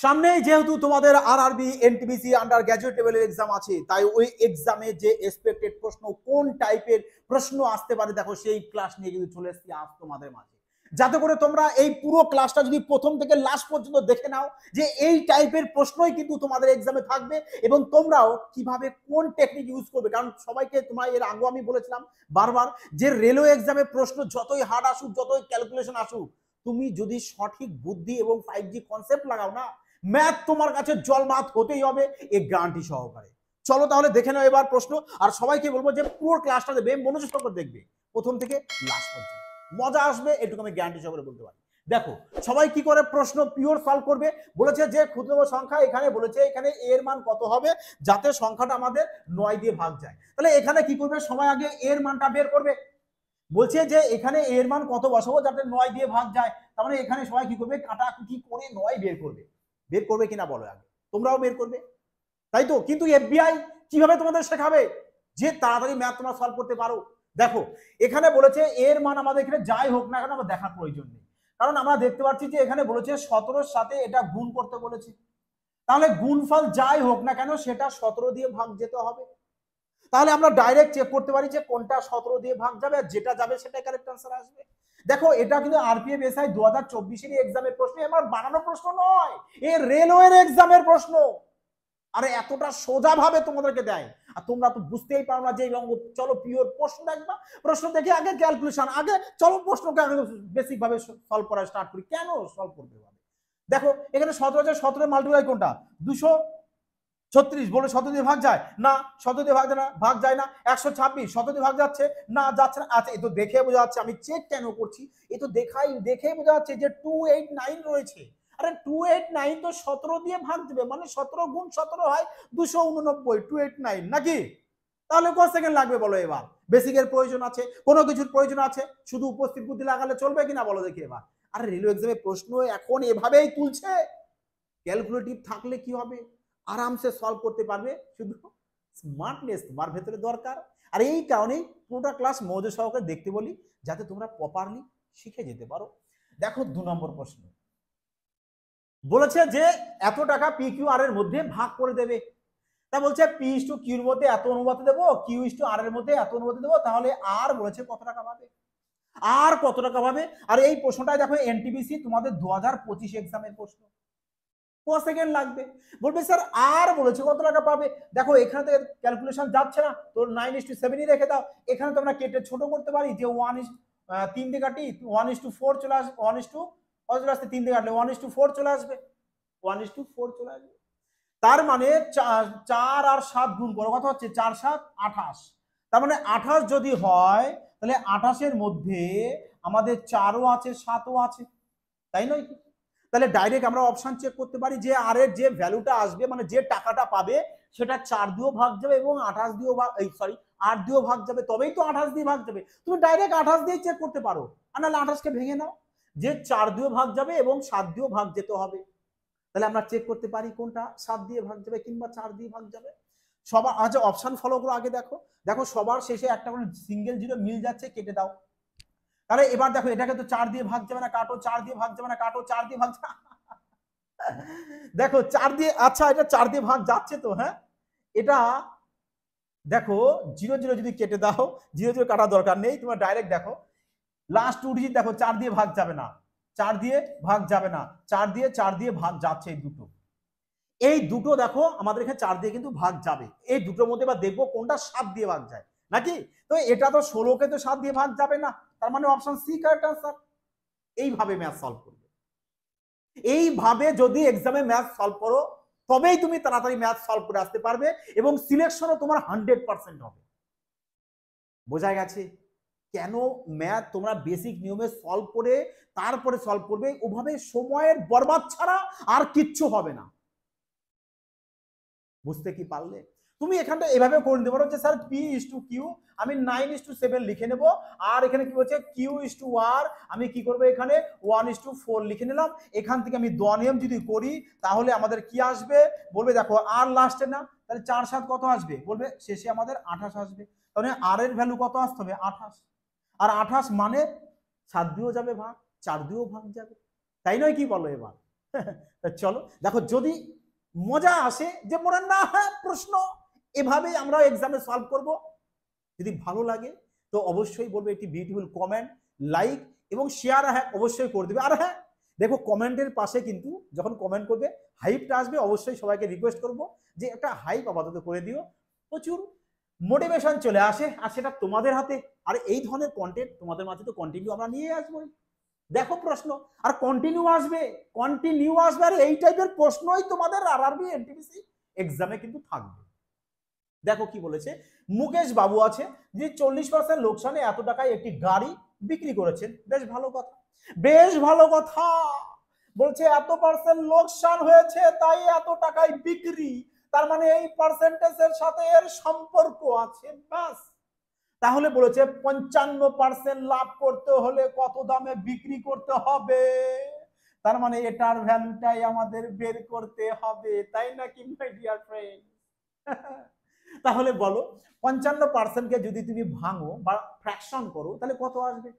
সামনেই যেহেতু তোমাদের আরআরবি এনটিপিসি আন্ডার গ্র্যাজুয়েট লেভেলের এক্সাম আছে, তাই ওই এক্সামে যে এক্সপেক্টেড প্রশ্ন কোন টাইপের প্রশ্ন আসতে পারে দেখো সেই ক্লাস নিয়ে কিন্তু চলে এসেছি আজ তোমাদের মাঝে, যাতে করে তোমরা এই পুরো ক্লাসটা যদি প্রথম থেকে লাস্ট পর্যন্ত দেখে নাও যে এই টাইপের প্রশ্নই কিন্তু তোমাদের এক্সামে থাকবে এবং তোমরাও কিভাবে কোন টেকনিক ইউজ করবে। কারণ সবাইকে তোমার এর আগে আমি বলেছিলাম বারবার যে রেলওয়ে এক্সামে প্রশ্ন যতই হার্ড আসুক, যতই ক্যালকুলেশন আসুক, তুমি যদি সঠিক বুদ্ধি এবং 5G কনসেপ্ট লাগাও না, ম্যাথ তোমার কাছে জলমাত হতেই হবে, এই গ্যারান্টি সহকারে। চলো তাহলে দেখে নাও এবার প্রশ্ন। আর সবাইকে বলবো যে পুরো ক্লাসটা দেখবে, মনোযোগ সহকারে দেখবে প্রথম থেকে লাস্ট পর্যন্ত, মজা আসবে, এটুকু আমি গ্যারান্টি সহকারে বলতে পারি। দেখো সবাই কি করে প্রশ্ন পিওর সলভ করবে, বলেছে যে ক্ষুদ্রতম সংখ্যা, এখানে বলেছে এখানে এর মান কত হবে যাতে সংখ্যাটা আমাদের 9 দিয়ে ভাগ যায়। তাহলে এখানে কি করবে, সবাই আগে এর মানটা বের করবে। বলছে যে এখানে এর মান কত বসাবো যাতে 9 দিয়ে ভাগ যায়, তার মানে এখানে সবাই কি করবে, কাটাকুটি করে 9 বের করবে। বের করবে কিনা বলো আগে, তোমরাও বের করবে তাই তো। কিন্তু এফবিআই কিভাবে তোমাদের শেখাবে যে তাড়াতাড়ি ম্যাথ তোমরা সলভ করতে পারো। দেখো এখানে বলেছে এর মান আমাদের এখানে যাই হোক না কেন আমার দেখার প্রয়োজন নেই, কারণ আমরা দেখতে পাচ্ছি যে এখানে বলেছে 17-র সাথে এটা গুণ করতে বলেছে, তাহলে গুণফল যাই হোক না কেন সেটা 17 দিয়ে ভাগ যেতে হবে। তাহলে আমরা ডাইরেক্ট চেক করতে পারি যে কোনটা 17 দিয়ে ভাগ যাবে, আর যেটা যাবে সেটাই কারেক্ট আনসার আসবে। দেখো এটা কিন্তু আরপিএফ এসআই 2024 এর এক্সামের প্রশ্ন, আমার বানানো প্রশ্ন নয়, এই রেলওয়ের এক্সামের প্রশ্ন। আরে এতটা সোজা ভাবে তোমাদেরকে দেয় আর তোমরা তো বুঝতেই পারো না যে অঙ্ক। চলো পিওর প্রশ্ন দেখবা, প্রশ্ন দেখে আগে ক্যালকুলেশন, আগে চলো প্রশ্নকে আগে বেসিক ভাবে সলভ করা স্টার্ট করি। কেন সলভ করতে হবে, দেখো এখানে 17 মাল্টিপ্লাই কোনটা 236, বলে 17 দিয়ে ভাগ যায় না, 17 দিয়ে ভাগ যায় না, ভাগ যায় না। 126 17 দিয়ে ভাগ যাচ্ছে না, যাচ্ছে না। আচ্ছা এ তো দেখে বোঝা যাচ্ছে, আমি চেক কেন করছি, এ তো দেখে বোঝা যাচ্ছে যে 289 রয়েছে। আরে 289 তো 17 দিয়ে ভাগ দেবে, মানে 17 গুণ 17 হয় 289, 289 নাকি। তাহলে কত সেকেন্ড লাগবে বলো এবার। বেসিকের প্রয়োজন আছে, কোনো কিছুর প্রয়োজন আছে, শুধু উপস্থিত বুদ্ধি লাগালে চলবে কিনা বলো দেখি এবার। আরে রেলওয়ে এক্সামে প্রশ্ন এখন এভাবেই তুলছে, ক্যালকুলেটিভ থাকলে কি হবে, আরামসে সলভ করতে পারবে, শুধু স্মার্টনেস তোমার ভেতরে দরকার। আর এই কারণেই পুরোটা ক্লাস মনোযোগ সহকারে দেখতে বলি, যাতে তোমরা প্রপারলি শিখে যেতে পারো। দেখো 2 নম্বর প্রশ্ন বলেছে যে এত টাকা পি কিউ আর এর মধ্যে ভাগ করে দেবে। তা বলছে পি ইস টু কিউর মধ্যে এত অনুপাতে দেবো, কিউ ইস টু আর এর মধ্যে এত অনুপাতে দেবো, তাহলে আর বলেছে কত টাকা পাবে, আর কত টাকা পাবে। আর এই প্রশ্নটাই দেখো এনটিপিসি তোমাদের 2025 এক্সামের প্রশ্ন, কত সেকেন্ড লাগবে, বলবে স্যার আর বলেছে কত টাকা পাবে। দেখো এখানে তো ক্যালকুলেশন যাচ্ছে না, তোর 9:7 রেখে দাও। এখানে তো আমরা কেটে ছোট করতে পারি যে 3 দিয়ে কাটি 1:4 চলে আসবে, 1:, চলে আসবে 3 দিয়ে কাটলে 1:4 চলে আসবে, 1:4 চলে আসবে। তার মানে 4 আর 7 গুণ করো, কত হচ্ছে 4 7 28। তার মানে 28 যদি হয় তাহলে 28-এর মধ্যে আমাদের 4ও আছে 7ও আছে, তাই নয় কি। তাহলে ডাইরেক্ট আমরা অপশন চেক করতে পারি যে আর এর যে ভ্যালুটা আসবে, মানে যে টাকাটা পাবে সেটা 4 দিয়েও ভাগ যাবে এবং 28 দিয়েও ভাগ, 8 দিয়েও ভাগ যাবে, তবেই তো 28 দিয়ে ভাগ যাবে। তুমি ডাইরেক্ট 28 দিয়ে চেক করতে পারো, আর নাহলে 28কে ভেঙে নাও, যে 4 দিয়েও ভাগ যাবে এবং 7 দিয়েও ভাগ যেতে হবে। তাহলে আমরা চেক করতে পারি কোনটা 7 দিয়ে ভাগ যাবে কিংবা 4 দিয়ে ভাগ যাবে। সবার আচ্ছা অপশন ফলো করো আগে, দেখো দেখো সবার শেষে একটা করে সিঙ্গেল জিরো মিল যাচ্ছে, কেটে দাও। তাহলে এবার দেখো এটাকে তো 4 দিয়ে ভাগ যাবে না, কাটো, 4 দিয়ে ভাগ যাবে না, কাটো, 4 দিয়ে ভাগ দেখো 4 দিয়ে, আচ্ছা এটা 4 দিয়ে ভাগ যাচ্ছে তো, হ্যাঁ এটা দেখো 0 0 যদি কেটে দাও, 0 0 কাটার দরকার নেই, তোমরা ডাইরেক্ট দেখো লাস্ট 2 ডিজিট দেখো 4 দিয়ে ভাগ যাবে না, 4 দিয়ে ভাগ যাবে না, 4 দিয়ে ভাগ যাচ্ছে। এই দুটো দেখো আমাদের এখানে 4 দিয়ে কিন্তু ভাগ যাবে, এই দুটোর মধ্যে বা দেখবো কোনটা 7 দিয়ে ভাগ যায় নাকি। তো এটা তো 16কে তো 7 দিয়ে ভাগ যাবে না, তার মানে অপশন সি কারেক্ট আনসার। এইভাবে ম্যাথ সলভ করবে, এইভাবে যদি এক্সামে ম্যাথ সলভ করো তবেই তুমি তাড়াতাড়ি ম্যাথ সলভ করে আসতে পারবে এবং সিলেকশনও তোমার 100% হবে। বোঝা গেছে কেন ম্যাথ তোমরা বেসিক নিয়মে সলভ করে তারপরে সলভ করবে, ওভাবে সময়ের বরবাদ ছাড়া আর কিচ্ছু হবে না। বুঝতে কি পারলে, তুমি এখানটা এভাবে করে নিতে পারো যে sir P is to Q আমি 9:7 লিখে নেব, আর এখানে কি হচ্ছে কিউ ইস টু আর আমি কি করবো এখানে 1:4 লিখে নিলাম। এখান থেকে আমি নিয়ম যদি করি তাহলে আমাদের কি আসবে, বলবে দেখো আর লাস্টে না, তাহলে 4 7 কত আসবে, বলবে শেষে আমাদের 28 আসবে। তাহলে আর এর ভ্যালু কত আসতে হবে 28, আর 28 মানে 7 দিয়েও যাবে ভাগ, 4 দিয়েও ভাগ যাবে, তাই নয় কি বলো এবার। চলো দেখো, যদি মজা আসে যে মনে না হয় প্রশ্ন এভাবেই আমরা এক্সামে সলভ করব, যদি ভালো লাগে তো অবশ্যই বলবে একটি বিউটিফুল কমেন্ট, লাইক এবং শেয়ার হ্যাঁ অবশ্যই করে দেবে। আর হ্যাঁ দেখো, কমেন্টের পাশে কিন্তু যখন কমেন্ট করবে হাইপটা আসবে, অবশ্যই সবাইকে রিকোয়েস্ট করব যে একটা হাইপ আপাতত করে দিও, প্রচুর মোটিভেশন চলে আসে, আর সেটা তোমাদের হাতে। আর এই ধরনের কন্টেন্ট তোমাদের মাঝে তো কন্টিনিউ আমরা নিয়ে আসবোই। দেখো প্রশ্ন আর কন্টিনিউ আসবে, আর এই টাইপের প্রশ্নই তোমাদের আরআরবি এনটিপিসি এক্সামে কিন্তু থাকবে। দেখো কি বলেছে, মুকেশ বাবু আছে যে 40% লোকসানে এত টাকায় একটি গাড়ি বিক্রি করেছেন। বেশ ভালো কথা, বেশ ভালো কথা। বলছে এত পার্সেন্ট লোকসান হয়েছে তাই এত টাকায় বিক্রি, তার মানে এই পার্সেন্টেজের সাথে এর সম্পর্ক আছে। বাস, তাহলে বলেছে 55% লাভ করতে হলে কত দামে বিক্রি করতে হবে, তার মানে এটার ভ্যালুটাই আমাদের বের করতে হবে, তাই নাকি মাই ডিয়ার ফ্রেন্ড? তাহলে বলো 55%কে যদি তুমি ভাঙো বা ফ্র্যাকশন করো তাহলে কত আসবে?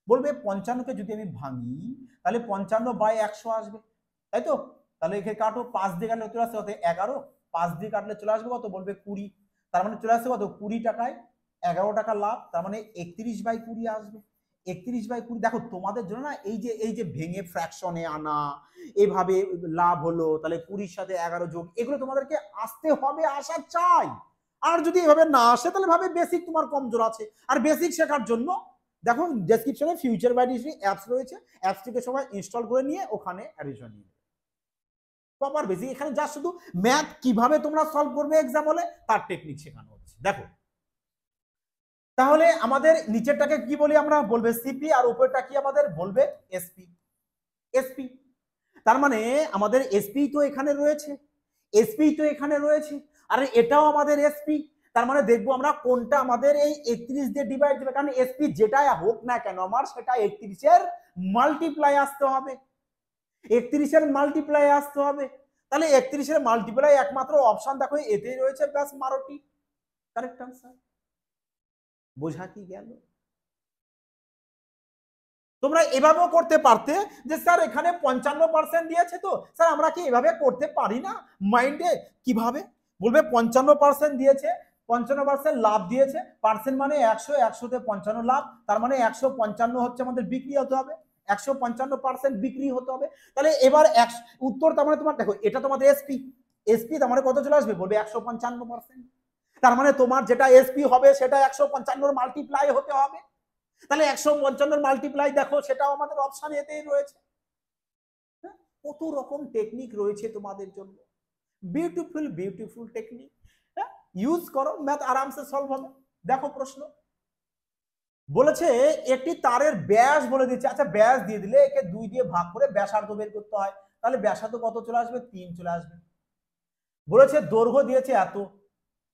বলবে 55কে যদি আমি ভাঙি তাহলে 55/100 আসবে, তাই তো? তাহলে এখানে কাটো, 5 দিয়ে কাটলে চলে আসবে কত? 11। 5 দিয়ে কাটলে চলে আসবে কত? বলবে 20। তার মানে চলে আসবে কত? 20 টাকায় 11 টাকা লাভ, তার মানে 31/20 আসবে। 31/20। দেখো তোমাদের জন্য না এই যে ভেঙে ফ্র্যাকশনে আনা, এভাবে লাভ হলো, তাহলে 20 সাথে 11 যোগ, এগুলো তোমাদেরকে আসতে হবে, আসা চাই। আর যদি এভাবে না আসে তাহলে ভাবে বেসিক তোমার কমজোর আছে। আর বেসিক শেখার জন্য দেখো ডেসক্রিপশনে ফিউচার বাই ডিগ্রি অ্যাপস রয়েছে, অ্যাপসটিকে সবাই ইনস্টল করে নিয়ে ওখানে অ্যাডমিশন নিয়ে প্রপার বেসিক। এখানে যা শুধু ম্যাথ কিভাবে তোমরা সলভ করবে এক্সাম হলে তার টেকনিক শেখানো হচ্ছে। দেখো তাহলে আমাদের নিচেরটাকে কি বলি আমরা? বলবে সিপি, আর উপরটা কি আমাদের বলবে এসপি। এসপি তার মানে আমাদের এসপি তো এখানে রয়েছে, এসপি তো এখানে রয়েছে, আর এটাও আমাদের এসপি। তার মানে দেখবো আমরা কোনটা আমাদের এই 31 দিয়ে ডিভাইড দেবে, কারণ এসপি যেটাই হোক না কেন আমার সেটা 31-এর মাল্টিপ্লাই আসতে হবে, 31-এর মাল্টিপ্লাই আসতে হবে। তাহলে 31-এর মাল্টিপ্লাই একমাত্র অপশন দেখো এতেই রয়েছে, প্লাস 12টি। Correct answer. বোঝা কি গেল? তোমরা এভাবেও করতে পারতে যে স্যার এখানে 55% দিয়েছে, তো স্যার আমরা কি এভাবে করতে পারি না মাইন্ডে? কিভাবে বলবে 55% দিয়েছে, 55% লাভ দিয়েছে, পার্সেন্ট মানে 100, 100-তে 55 লাভ, তার মানে 155 হচ্ছে আমাদের বিক্রি হতে হবে, 155% বিক্রি হতে হবে। তাহলে এবার উত্তর, তার মানে তোমার দেখো এটা তোমাদের এসপি, এসপি তার মানে কত চলে আসবে? বলবে 155%। তার মানে তোমার যেটা এসপি হবে সেটা 155 মাল্টিপ্লাই হতে হবে। তাহলে 155 মাল্টিপ্লাই দেখো সেটাও আমাদের অপশন এতেই রয়েছে। কত রকম টেকনিক রয়েছে তোমাদের জন্য, বিউটিফুল বিউটিফুল টেকনিক। ইউজ করো, ম্যাথ আরামসে সলভ হবে। দেখো প্রশ্ন বলেছে একটি তারের ব্যাস বলে দিচ্ছে। আচ্ছা ব্যাস দিয়ে দিলে একে 2 দিয়ে ভাগ করে ব্যাসার্ধ বের করতে হয়, তাহলে ব্যাসার্ধ কত চলে আসবে? 3 চলে আসবে। বলেছে দৈর্ঘ্য দিয়েছে এত,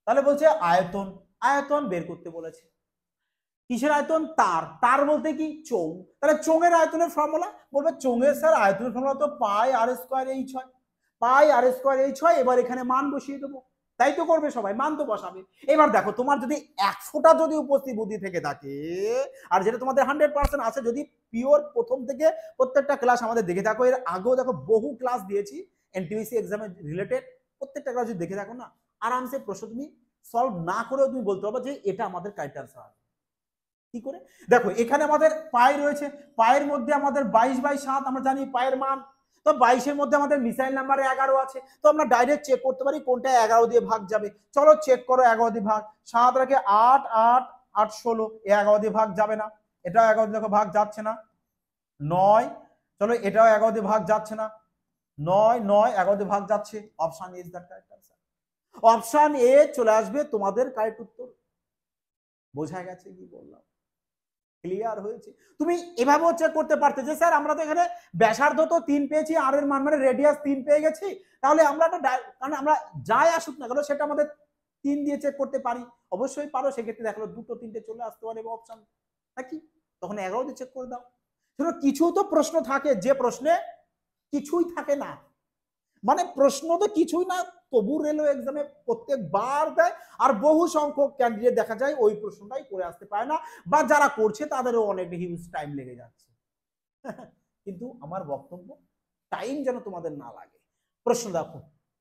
তাহলে বলছে আয়তন, আয়তন বের করতে বলেছে। কিসের আয়তন? তার, তার বলতে কি? চোঙ। তাহলে চোঙের আয়তনের ফর্মুলা বলবে চোঙের স্যার আয়তনের ফর্মুলা তো পাই আর স্কয়ার এইচ হয়, পাই আর স্কয়ার এইচ হয়। এবার এখানে মান বসিয়ে দেবো, তাই তো করবে সবাই, মান তো বসাবে। এবার দেখো তোমার যদি 100টা যদি উপস্থিত বুদ্ধি থেকে থাকে, আর যেটা তোমাদের 100% আছে, যদি পিওর প্রথম থেকে প্রত্যেকটা ক্লাস আমাদের দেখে থাকো, এর আগেও দেখো বহু ক্লাস দিয়েছি এনটিপিসি এক্সামে রিলেটেড, প্রত্যেকটা ক্লাস যদি দেখে থাকো না, আরামসে প্রশ্ন তুমি সলভ না করেও তুমি বলতে পারবে যে এটা আমাদের কারেক্ট আনসার। কি করে? দেখো এখানে আমাদের পাই রয়েছে, পায়ের মধ্যে আমাদের 22/7 আমরা জানি পায়ের মান, তো 22-এর মধ্যে আমাদের মিসাইল নাম্বার 11 আছে, তো আমরা ডাইরেক্ট চেক করতে পারি কোনটা 11 দিয়ে ভাগ যাবে। চলো চেক করো 11 দিয়ে ভাগ, 7 রাখে 8, 8, 8, 16, 11 দিয়ে ভাগ যাবে না, এটাও 11 দিয়ে ভাগ যাচ্ছে না। 9, চলো এটাও 11 দিয়ে ভাগ যাচ্ছে না। 9, 9, 11 দিয়ে ভাগ যাচ্ছে। Option A is the correct answer. Option A চলে আসবে তোমাদের কারেক্ট উত্তর। বোঝা গেছে কি বললাম? ক্লিয়ার হয়েছে? তুমি এভাবেও চেক করতে পারতে যে স্যার আমরা তো এখানে ব্যাসার্ধ তো 3 পেয়েছি, আর এর মান মানে রেডিয়াস 3 পেয়ে গেছি, তাহলে আমরা কারণ আমরা যাই আসুক না কেন সেটা আমাদের 3 দিয়ে চেক করতে পারি। অবশ্যই পারো, সেক্ষেত্রে দেখো 2টো 3টে চলে আসতে পারে অপশন নাকি, তখন 11 দিয়ে চেক করে দাও। শুনো কিছু তো প্রশ্ন থাকে যে প্রশ্নে কিছুই থাকে না, মানে প্রশ্ন তো কিছুই না, তবু রেলওয়ে এক্সামে প্রত্যেকবার দেয়, আর বহু সংখ্যক ক্যান্ডিডেট দেখা যায় ওই প্রশ্নটাই করে আসতে পারে না, বা যারা করছে তাদেরও অনেক হিউজ টাইম লেগে যাচ্ছে। কিন্তু আমার বক্তব্য টাইম যেন তোমাদের না লাগে। প্রশ্ন দেখো,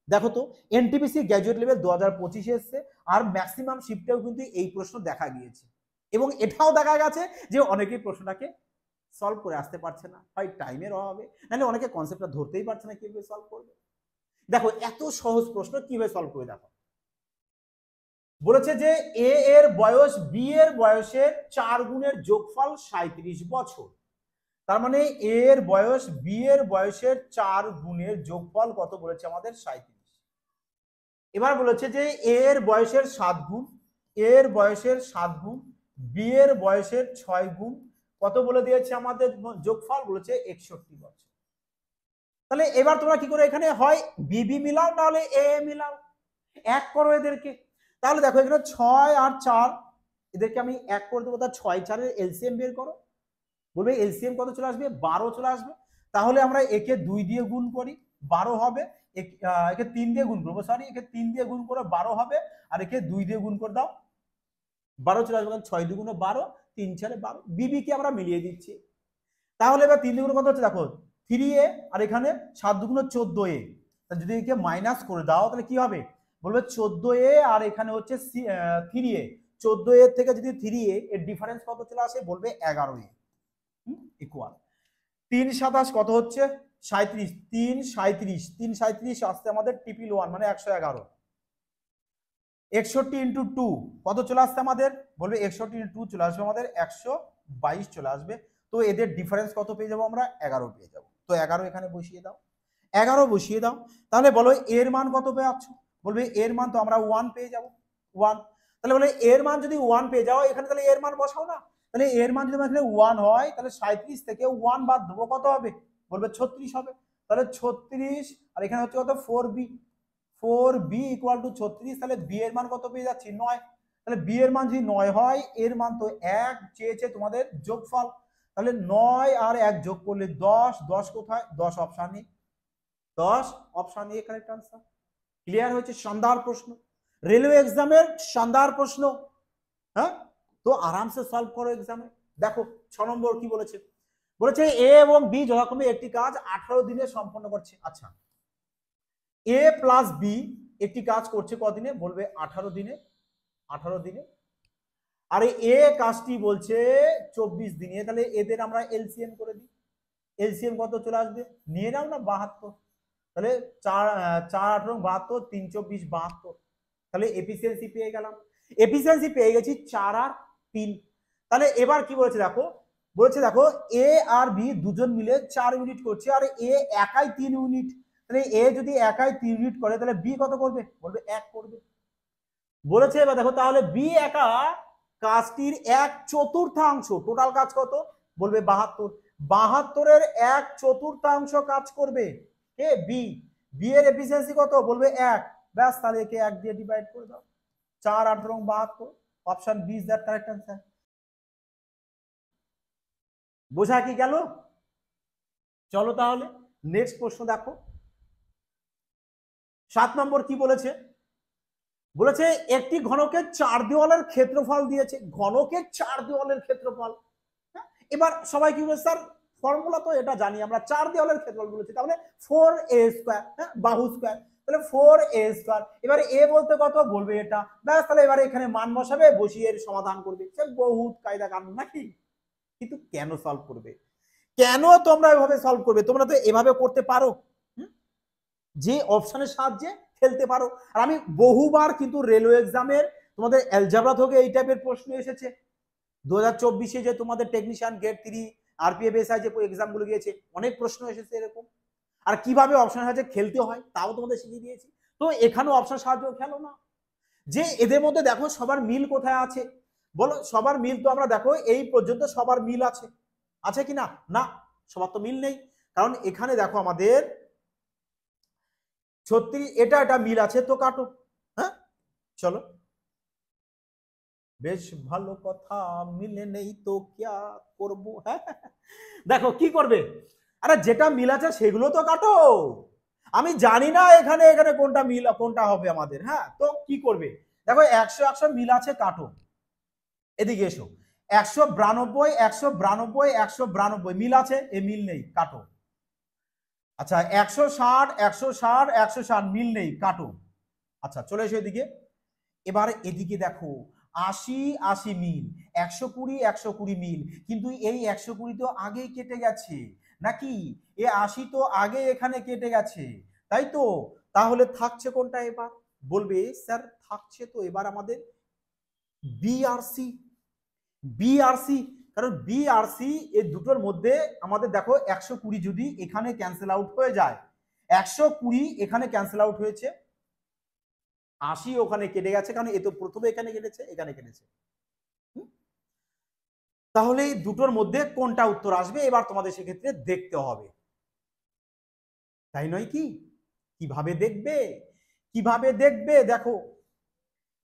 দেখো তো এনটিপিসি গ্র্যাজুয়েট লেভেল 2025 এসছে, আর ম্যাক্সিমাম শিফটেও কিন্তু এই প্রশ্ন দেখা গিয়েছে, এবং এটাও দেখা গেছে যে অনেকেই প্রশ্নটাকে সলভ করে আসতে পারছে না, হয় টাইমের অভাবে, নাহলে অনেকে কনসেপ্টটা ধরতেই পারছে না কিভাবে সলভ করবে। দেখো এত সহজ প্রশ্ন কিভাবে সলভ করে দেখো। বলেছে যে এ এর বয়স বি এর বয়সের 4 গুণের যোগফল 37 বছর। তার মানে এ এর বয়স বি এর বয়সের 4 গুণের যোগফল কত বলেছে আমাদের 37। এবার বলেছে যে এ এর বয়সের 7 গুণ, এর বয়সের 7 গুণ, বি এর বয়সের 6 গুণ কত বলে দিয়েছে আমাদের যোগফল বলেছে 61 বছর। তাহলে এবার তোমরা কি করে এখানে হয় বিবি মিলাও নাহলে এ মিলাও, এক করো এদেরকে। তাহলে দেখো এখানে 6 আর 4 এদেরকে আমি এক করে দেবো, তার 6 4 এর এলসিএম বের করো, বলবে এলসিএম কত চলে আসবে 12 চলে আসবে। তাহলে আমরা একে 2 দিয়ে গুণ করি 12 হবে, একে 3 দিয়ে গুণ করবো, সরি একে 3 দিয়ে গুণ করে 12 হবে, আর একে 2 দিয়ে গুণ করে দাও 12 চলে আসবে, 6 2 12 3 4 12, বিবি কে আমরা মিলিয়ে দিচ্ছি। তাহলে এবার 3 দুগুণ কত হচ্ছে দেখো 3a, আর এখানে 7 দুগুণ 14a, যদি একে মাইনাস করে দাও তাহলে কি হবে বলবে 14a, আর এখানে হচ্ছে 3a, 14a থেকে যদি 3a এর ডিফারেন্স কত চলে আসে বলবে 11a ইকুয়াল 3 27 কত হচ্ছে 37, 3 37, 3 37 আসছে আমাদের ট্রিপল 1 মানে 111, 61 ইন্টু 2 কত চলে আসছে আমাদের বলবে 61 ইন্টু 2 চলে আসবে আমাদের 122 চলে আসবে। তো এদের ডিফারেন্স কত পেয়ে যাবো আমরা 11 পেয়ে যাবো। তো 11 এখানে বসিয়ে দাও, 11 বসিয়ে দাও। তাহলে বলো এর মান কত পেয়ে যাচ্ছ বলবে এর মান তো আমরা 1 পেয়ে যাবো 1। তাহলে বলে এর মান যদি 1 পেয়ে যাও এখানে তাহলে এর মান বসাও না। তাহলে এর মান যদি এখানে 1 হয় তাহলে 37 থেকে 1 বাদ দেবো কত হবে বলবে 36 হবে। তাহলে 36 আর এখানে হচ্ছে কত 4b, 4b ইকুয়াল টু 36, তাহলে বি এর মান কত পেয়ে যাচ্ছি 9। তাহলে বি এর মান যদি 9 হয় এর মান তো 1 চেয়েছে তোমাদের যোগফল, তাহলে 9 আর 1 যোগ করলে 10, 10 কোথায় 10 অপশানে, 10 অপশানে কারেক্ট আনসার। ক্লিয়ার হয়েছে? শানদার প্রশ্ন, রেলওয়ে এক্সামের শানদার প্রশ্ন। হ্যাঁ, তো আরামসে সলভ করো এক্সামে। দেখো 6 নম্বর কি বলেছে, বলেছে এ এবং বি যথাক্রমে একটি কাজ 18 দিনে সম্পন্ন করছে। আচ্ছা, এ প্লাস বি একটি কাজ করছে কদিনে বলবে 18 দিনে, 18 দিনে। আর এ কাজটি বলছে 24 দিনে, তাহলে এদের আমরা এলসিএম করে দিই। এলসিএম কত চলে আসবে নিয়ে নাও না 72, তাহলে 4 4 18 72, 3 24 72, তাহলে এফিসিয়েন্সি পেয়ে গেলাম। এফিসিয়েন্সি পেয়ে গেছি 4 আর 3। তাহলে এবার কি বলেছে দেখো, বলেছে দেখো এ আর বি দুজন মিলে 4 ইউনিট করছে, আর এ একাই 3 ইউনিট। তাহলে এ যদি একাই 3 ইউনিট করে তাহলে বি কত করবে বলবে 1 করবে বলেছে। এবার দেখো তাহলে বি একা কাজটির 1/4 টোটাল কাজ কত বলবে 72, 72-এর 1/4 কাজ করবে কে বি। বি এর এফিসিয়েন্সি কত বলবে 1, ব্যাস তাহলে একে 1 দিয়ে ডিভাইড করে দাও, 4 8 এবং 72, option B is that correct answer. বোঝা কি গেল? চলো তাহলে নেক্সট প্রশ্ন দেখো। 7 নম্বর কি বলেছে, বলেছে একটি ঘনকের 4 দেওয়ালের ক্ষেত্রফল দিয়েছে, ঘনকের 4 দেওয়ালের ক্ষেত্রফল। এবার সবাই কি বলে স্যার ফর্মুলা তো এটা জানি আমরা, 4 দেওয়ালের ক্ষেত্রফল বলেছে তাহলে 4a², হ্যাঁ বাহু স্কয়ার, তাহলে 4a²। এবারে এ বলতে কত বলবে এটা, ব্যাস তাহলে এবারে এখানে মান বসাবে বসিয়ে এর সমাধান করবে, সে বহুত কায়দা কানুন নাকি। কিন্তু কেন সলভ করবে, কেন তোমরা এভাবে সলভ করবে, তোমরা তো এভাবে করতে পারো, যে অপশনের সাহায্যে খেলতে পারো। আর আমি বহুবার কিন্তু রেলওয়ে এক্সামের তোমাদের অ্যালজেব্রা থেকে এই টাইপের প্রশ্ন এসেছে, 2024-এ যে তোমাদের টেকনিশিয়ান গ্রেড 3 আরপিএফ এসআই যে এক্সামগুলো গিয়েছে অনেক প্রশ্ন এসেছে এরকম, আর কিভাবে অপশনের সাহায্যে খেলতে হয় তাও তোমাদের শিখিয়ে দিয়েছি। তো এখানেও অপশন সাহায্য খেলো না, যে এদের মধ্যে দেখো সবার মিল কোথায় আছে বলো, সবার মিল তো আমরা দেখো এই পর্যন্ত সবার মিল আছে, আছে কি না, না সবার তো মিল নেই। কারণ এখানে দেখো আমাদের 36 এটা এটা মিল আছে, তো কাটো। হ্যাঁ চলো, বেশ ভালো কথা, মিলে নেই তো क्या করব। হ্যাঁ দেখো কি করবে, আরে যেটা মিল আছে সেগুলো তো কাটো, আমি জানি না এখানে এখানে কোনটা মিল কোনটা হবে আমাদের। হ্যাঁ তো কি করবে দেখো 100 100 মিল আছে কাটো, এদিকে এসো 192 192 192 মিল আছে, এ মিল নেই কাটো। আচ্ছা 160 160 160 মিল নেই, কাটো। আচ্ছা চলে এসো এদিকে। এবার এদিকে দেখো 80 80 মিল, 120 120 মিল, কিন্তু এই 120 তো আগেই কেটে গেছে নাকি? এ 80 তো আগে এখানে কেটে গেছে, তাই তো? তাহলে থাকছে কোনটা এবার? বলবে স্যার থাকছে তো এবার আমাদের বি আর সি। বি আর সি, কারণ বি আর সি এই দুটোর মধ্যে আমাদের দেখো 120 যদি এখানে ক্যান্সেল আউট হয়ে যায়, 120 এখানে ক্যান্সেল আউট হয়েছে, 80 ওখানে কেটে গেছে, কারণ এ তো প্রথমে এখানে কেটেছে এখানে কেটেছে। তাহলে এই দুটোর মধ্যে কোনটা উত্তর আসবে এবার তোমাদের সেক্ষেত্রে দেখতে হবে, তাই নয় কি? কিভাবে দেখবে? কিভাবে দেখবে? দেখো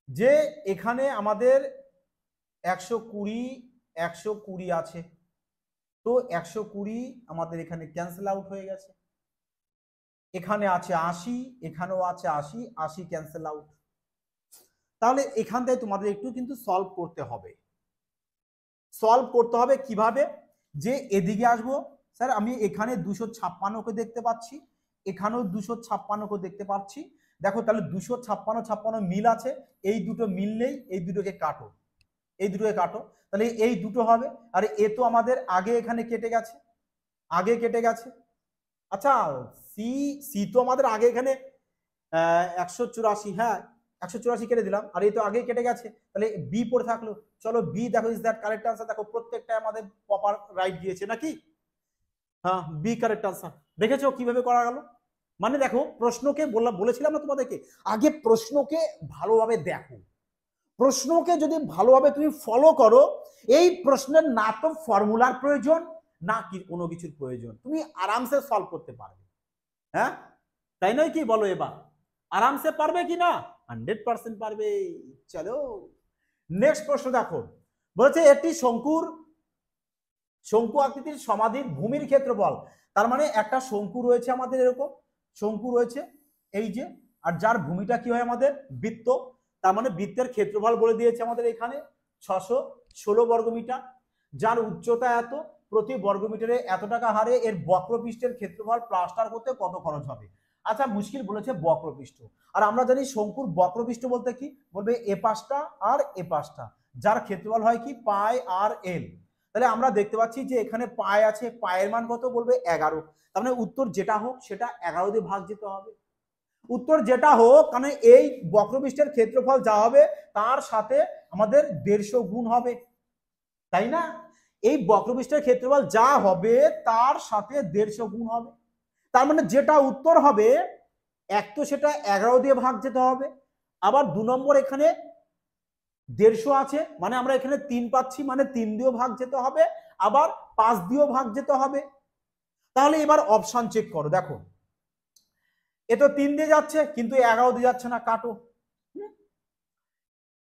যে এখানে আমাদের 120 120 আছে, তো 120 আমাদের এখানে ক্যান্সেল আউট হয়ে গেছে, এখানে আছে 80, এখানেও আছে 80, 80 ক্যান্সেল আউট। তাহলে এখান থেকে তোমাদের একটু কিন্তু সলভ করতে হবে। সলভ করতে হবে কিভাবে? যে এদিকে আসবো, স্যার আমি এখানে 256 কে দেখতে পাচ্ছি, এখানেও 256 কে দেখতে পাচ্ছি। দেখো তাহলে 256 56 মিল আছে, এই দুটো মিল নেই, এই দুটোকে কাটো, এই দুটোকে কাটো, তাহলে এই দুটো হবে। আর এ তো আমাদের আগে এখানে কেটে গেছে, আগে কেটে গেছে। আচ্ছা সি, সি তো আমাদের আগে এখানে 184, হ্যাঁ 184 কেটে দিলাম, আর এই তো আগে কেটে গেছে, তাহলে বি পড়ে থাকলো। চলো বি দেখো, ইজ দ্যাট কারেক্ট আনসার? দেখো প্রত্যেকটা আমাদের প্রপার রাইট দিয়েছে নাকি? হ্যাঁ বি কারেক্ট আনসার। দেখেছো কিভাবে করা গেল? মানে দেখো প্রশ্নকে বলেছিলাম না তোমাদেরকে, আগে প্রশ্নকে ভালোভাবে দেখো, প্রশ্নকে যদি ভালোভাবে তুমি ফলো করো, এই প্রশ্নের না তো ফর্মুলার প্রয়োজন না কি কোনো কিছুর প্রয়োজন, তুমি আরামসে সলভ করতে পারবে। হ্যাঁ তাই নয় কি? বলো এবার আরামসে পারবে কি না? 100% পারবে। চলো নেক্সট প্রশ্ন দেখো, বলেছে একটি শঙ্কু আকৃতির সমাধির ভূমির ক্ষেত্রফল, তার মানে একটা শঙ্কু রয়েছে আমাদের, এরকম শঙ্কু রয়েছে এই যে, আর যার ভূমিটা কি হয় আমাদের বৃত্ত, তার মানে বৃত্তের ক্ষেত্রফল বলে দিয়েছে আমাদের এখানে 616 বর্গমিটার, যার উচ্চতা এত, প্রতি বর্গমিটারে এত টাকা হারে এর বক্রপৃষ্ঠের ক্ষেত্রফল প্লাস্টার করতে কত খরচ হবে? আচ্ছা মুশকিল বলেছে বক্রপৃষ্ঠ, আর আমরা জানি শঙ্কুর বক্রপৃষ্ঠ বলতে কি, বলবে এ পাশটা আর এ পাশটা, যার ক্ষেত্রফল হয় কি পাই আর এল। তাহলে আমরা দেখতে পাচ্ছি যে এখানে পাই আছে, পায়ের মান কত? বলবে 11। তার মানে উত্তর যেটা হোক সেটা 11 দিয়ে ভাগ যেতে হবে, উত্তর যেটা হোক, কারণ এই বক্রপৃষ্ঠের ক্ষেত্রফল যা হবে তার সাথে আমাদের 150 গুণ হবে, তাই না? এই বক্রপৃষ্ঠের ক্ষেত্রফল যা হবে তার সাথে 150 গুণ হবে, তার মানে যেটা উত্তর হবে এক তো সেটা 11 দিয়ে ভাগ যেতে হবে, আবার 2 নম্বর এখানে 150 আছে, মানে আমরা এখানে 3 পাচ্ছি, মানে 3 দিয়েও ভাগ যেতে হবে, আবার 5 দিয়েও ভাগ যেতে হবে। তাহলে এবার অপশন চেক করো, দেখো এ তো 3 দিয়ে যাচ্ছে কিন্তু 11 দিয়ে যাচ্ছে না, কাটো।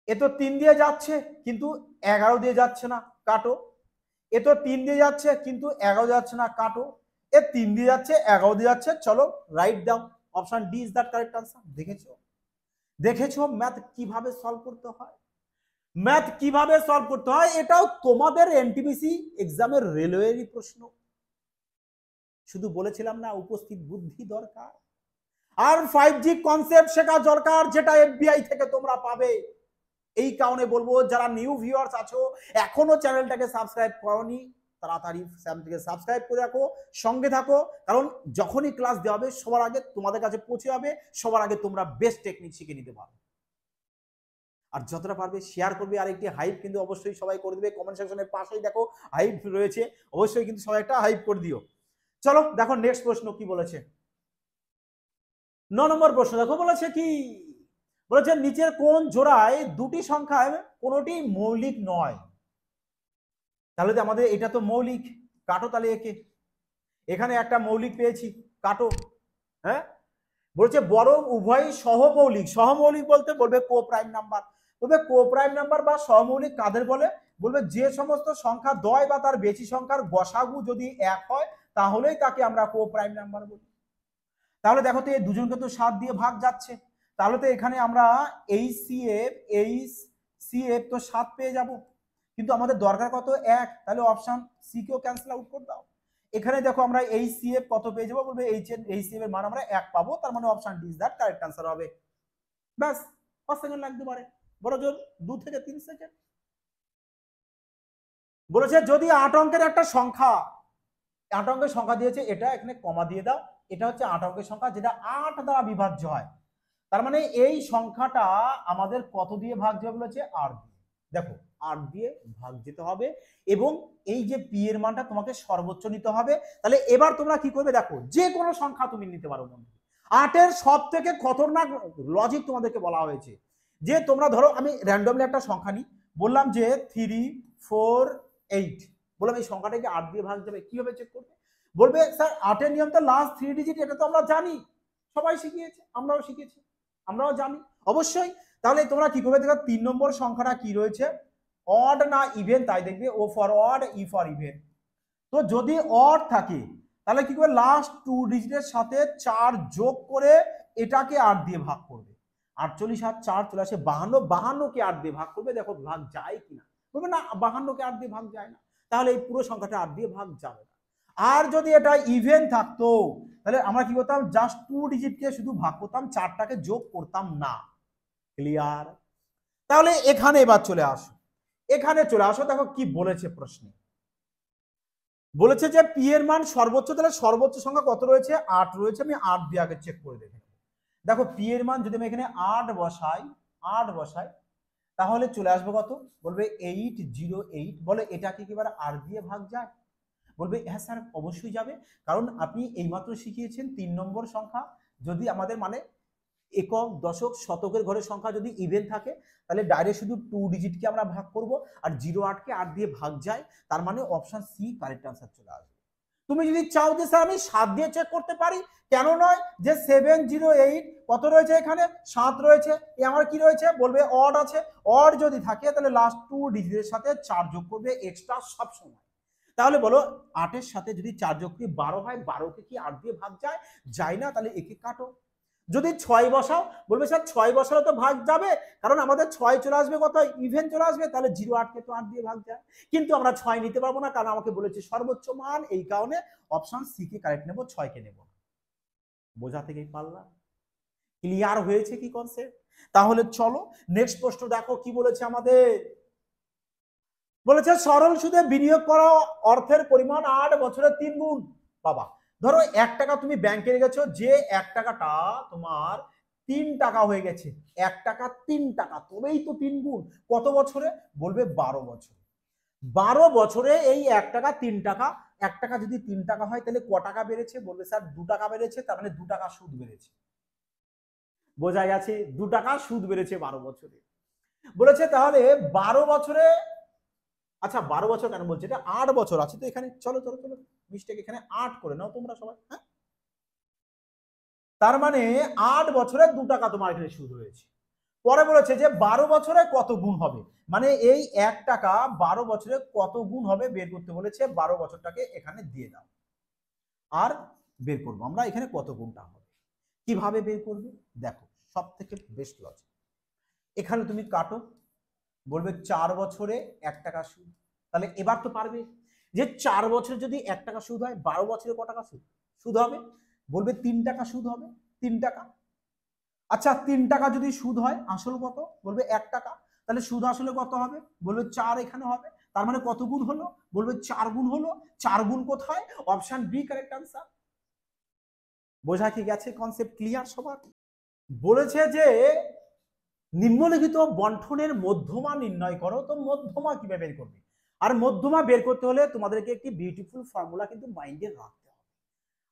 এ তো 3 দিয়ে যাচ্ছে কিন্তু 11 দিয়ে যাচ্ছে না, কাটো। এ তো 3 দিয়ে যাচ্ছে কিন্তু 11 যাচ্ছে না, কাটো। এ 3 দিয়ে যাচ্ছে 11 দিয়ে যাচ্ছে, চলো রাইট দাও, option D is that correct answer. দেখেছো? দেখেছো ম্যাথ কিভাবে সলভ করতে হয়? ম্যাথ কিভাবে সলভ করতে হয় এটাও তোমাদের এনটিপিসি এক্সামের রেলওয়েরই প্রশ্ন। শুধু বলেছিলাম না উপস্থিত বুদ্ধি দরকার, আর 5G কনসেপ্ট শেখা দরকার, যেটা এফবিআই থেকে তোমরা পাবে। এই কারণে বলবো যারা নিউ ভিউয়ার্স আছো, এখনো চ্যানেলটাকে সাবস্ক্রাইব করোনি, তাড়াতাড়ি চ্যানেলটাকে সাবস্ক্রাইব করে রাখো, সঙ্গে থাকো, কারণ যখনই ক্লাস দেওয়া হবে সবার আগে তোমাদের কাছে পৌঁছে যাবে, সবার আগে তোমরা বেস্ট টেকনিক শিখে নিতে পারবে। আর যতটা পারবে শেয়ার করবে, আর একটি হাইপ কিন্তু অবশ্যই সবাই করে দিবে, কমেন্ট সেকশনের পাশেই দেখো হাইপ রয়েছে, অবশ্যই কিন্তু সবাই একটা হাইপ করে দিও। চলো দেখো নেক্সট প্রশ্ন কি বলেছে। 9 নম্বর প্রশ্ন দেখো, বলেছে কি, বলেছে নিচের কোন জোড়ায় দুটি সংখ্যায় কোনটি মৌলিক নয়? তাহলে আমাদের এটা তো মৌলিক, কাটো তাহলে একে, এখানে একটা মৌলিক পেয়েছি, কাটো। হ্যাঁ বলছে বরং উভয় সহমৌলিক, সহমৌলিক বলতে বলবে কো প্রাইম নাম্বার, বলবে কো প্রাইম নাম্বার বা সহমৌলিক কাদের বলে, বলবে যে সমস্ত সংখ্যা দ্বয় বা তার বেশি সংখ্যার গসাগু যদি 1 হয় তাহলেই তাকে আমরা কো প্রাইম নাম্বার বলি। তাহলে দেখো তো এই দুজনকে তো 7 দিয়ে ভাগ যাচ্ছে, তাহলে তো এখানে আমরা এইচ তো 7 পেয়ে যাব, কিন্তু আমাদের দরকার কত? 1, তাহলে অপশন সি কেও ক্যান্সেল আউট করে দাও। এখানে দেখো আমরা HCF কত পেয়ে যাবো, বলবে HCF এর মান আমরা 1 পাবো, তার মানে option D is that correct answer হবে। ব্যাস, 5 সেকেন্ড লাগতে পারে, বড় জোর 2 থেকে 3 সেকেন্ড। বলেছে যদি 8 অঙ্কের একটা সংখ্যা, 8 অঙ্কের সংখ্যা দিয়েছে, এটা এখানে কমা দিয়ে দাও, এটা হচ্ছে 8 অঙ্কের সংখ্যা যেটা 8 দ্বারা বিভাজ্য হয়, তার মানে এই সংখ্যাটা আমাদের কত দিয়ে ভাগ যাবে বলেছে 8 দিয়ে। দেখো 8 দিয়ে ভাগ যেতে হবে এবং এই যে পি এর মানটা তোমাকে সর্বোচ্চ নিতে হবে। তাহলে এবার তোমরা কি করবে, দেখো যে কোনো সংখ্যা তুমি নিতে পারো বন্ধু। 8 এর সবথেকে খতরনাক লজিক তোমাদেরকে বলা হয়েছে যে তোমরা ধরো আমি র্যান্ডমলি একটা সংখ্যা নিই, বললাম যে 3 4 8, বললাম এই সংখ্যাটাকে 8 দিয়ে ভাগ যাবে, কিভাবে চেক করবে? বলবে স্যার 8 এর নিয়ম তো লাস্ট 3 ডিজিট, এটা তো আমরা জানি, সবাই শিখিয়েছে, আমরাও শিখেছি, আমরাও জানি অবশ্যই। তাহলে তোমরা কি করবে, দেখো 3 নম্বর সংখ্যাটা কি রয়েছে, অড না ইভেন, তাই দেখবে O for odd E for even. তো যদি অড থাকে তাহলে কি করবে, লাস্ট 2 ডিজিটের সাথে 4 যোগ করে এটাকে 8 দিয়ে ভাগ করবে। 48 আর 4 চলে আসে 52, 52 কে 8 দিয়ে ভাগ করবে, দেখো ভাগ যায় কিনা, বলবে না 52 কে 8 দিয়ে ভাগ যায় না, তাহলে এই পুরো সংখ্যাটা 8 দিয়ে ভাগ যাবে না। আর যদি এটা ইভেন থাকতো তাহলে আমরা কি করতাম, জাস্ট 2 ডিজিটকে শুধু ভাগ করতাম, 4টাকে যোগ করতাম না। ক্লিয়ার? তাহলে এখানে এবার চলে আসো, এখানে চলে আসো, দেখো কি বলেছে প্রশ্নে, বলেছে যে পি এর মান সর্বোচ্চ, তাহলে সর্বোচ্চ সংখ্যা কত রয়েছে, 8 রয়েছে, আমি 8 দিয়ে আগে চেক করে দেখি। দেখো পি এর মান যদি আমি এখানে 8 বসাই তাহলে চলে আসবে কত, বলবে 808, বলে এটা কি এবার 8 দিয়ে ভাগ যায়? বলবে হ্যাঁ স্যার অবশ্যই যাবে, কারণ আপনি এইমাত্র শিখিয়েছেন 3 নম্বর সংখ্যা যদি আমাদের মানে একক দশক শতকের ঘরের সংখ্যা যদি ইভেন থাকে তাহলে ডাইরেক্ট শুধু 2 ডিজিটকে আমরা ভাগ করব, আর 08 কে 8 দিয়ে ভাগ যায়, তার মানে অপশন সি কারেক্ট आंसर চলে আসবে। তুমি যদি চাও যে স্যার আমি 7 দিয়ে চেক করতে পারি, কেন নয়, যে 708 কত রয়েছে, এখানে 7 রয়েছে, এ আমার কি রয়েছে, বলবে অড আছে, অড যদি থাকে তাহলে লাস্ট 2 ডিজিটের সাথে 4 যোগ করবে এক্সট্রা সব সময়। তাহলে বলো 8 এর সাথে যদি 4 যোগ করি 12 হয়, 12 কে কি 8 দিয়ে ভাগ যায়? যায় না, তাহলে একে কাটো। যদি 6 বসাও, বলবে স্যার 6 বসালে তো ভাগ যাবে, কারণ আমাদের 6 চলে আসবে কত, ইভেন চলে আসবে, তাহলে 08 কে তো 8 দিয়ে ভাগ যায়, কিন্তু আমরা 6 নিতে পারবো না, কারণ আমাকে বলেছে সর্বোচ্চ মান, এই কারণে অপশন সি কে কারেক্ট নেব, 6 কে নেব। বোঝা থেকেই পারলা? ক্লিয়ার হয়েছে কি কনসেপ্ট? তাহলে চলো নেক্সট প্রশ্ন দেখো কি বলেছে আমাদের। বলেছে সরল সুদে বিনিয়োগ করা অর্থের পরিমাণ 8 বছরে 3 গুণ। বাবা, ধরো 1 টাকা তুমি ব্যাংকে রেখেছো, যে 1 টাকাটা তোমার 3 টাকা হয়ে গেছে, 1 টাকা 3 টাকা, তবেই তো 3 গুণ। কত বছরে? বলবে 12 বছর। 12 বছরে এই 1 টাকা 3 টাকা, 1 টাকা যদি 3 টাকা হয় তাহলে ক টাকা বেড়েছে? বলবে স্যার 2 টাকা বেড়েছে, তার মানে 2 টাকা সুদ বেড়েছে। বোঝা গেছে, 2 টাকা সুদ বেড়েছে 12 বছরে। বলেছে তাহলে 12 বছরে, আচ্ছা 12 বছর কেন বলছে, এটা 8 বছর আছে তো এখানে, চলো চলো চলো মিস্টেক, এখানে 8 করে নাও তোমরা সবাই, হ্যাঁ। তার মানে 8 বছরে 2 টাকা তোমার এখানে সুদ হয়েছে। পরে বলেছে যে 12 বছরে কত গুণ হবে, মানে এই 1 টাকা 12 বছরে কত গুণ হবে বের করতে বলেছে, 12 বছরটাকে এখানে দিয়ে দাও আর বের করবো আমরা এখানে কত গুণটা হবে। কিভাবে বের করবে? দেখো সব থেকে বেস্ট লজিক, এখানে তুমি কাটো, বলবে 4 বছরে 1 টাকা সুদ, তাহলে এবার তো পারবে যে 4 বছরে যদি 1 টাকা সুদ হয়, 12 বছরে ক টাকা সুদ সুদ হবে? বলবে 3 টাকা সুদ হবে, 3 টাকা। আচ্ছা 3 টাকা যদি সুদ হয়, আসল কত? বলবে 1 টাকা, তাহলে সুদ আসলে কত হবে? বলবে 4 এখানে হবে, তার মানে কত গুণ হলো? বলবে 4 গুণ হলো। 4 গুণ কোথায়? Option B correct answer. বোঝা কি গেছে কনসেপ্ট? ক্লিয়ার সবার? বলেছে যে নিম্নলিখিত বণ্টনের মধ্যমা নির্ণয় করো, তো মধ্যমা কিভাবে বের করবে? আর মধ্যমা বের করতে হলে তোমাদেরকে একটি বিউটিফুল ফর্মুলা কিন্তু মাইন্ডে রাখতে হবে।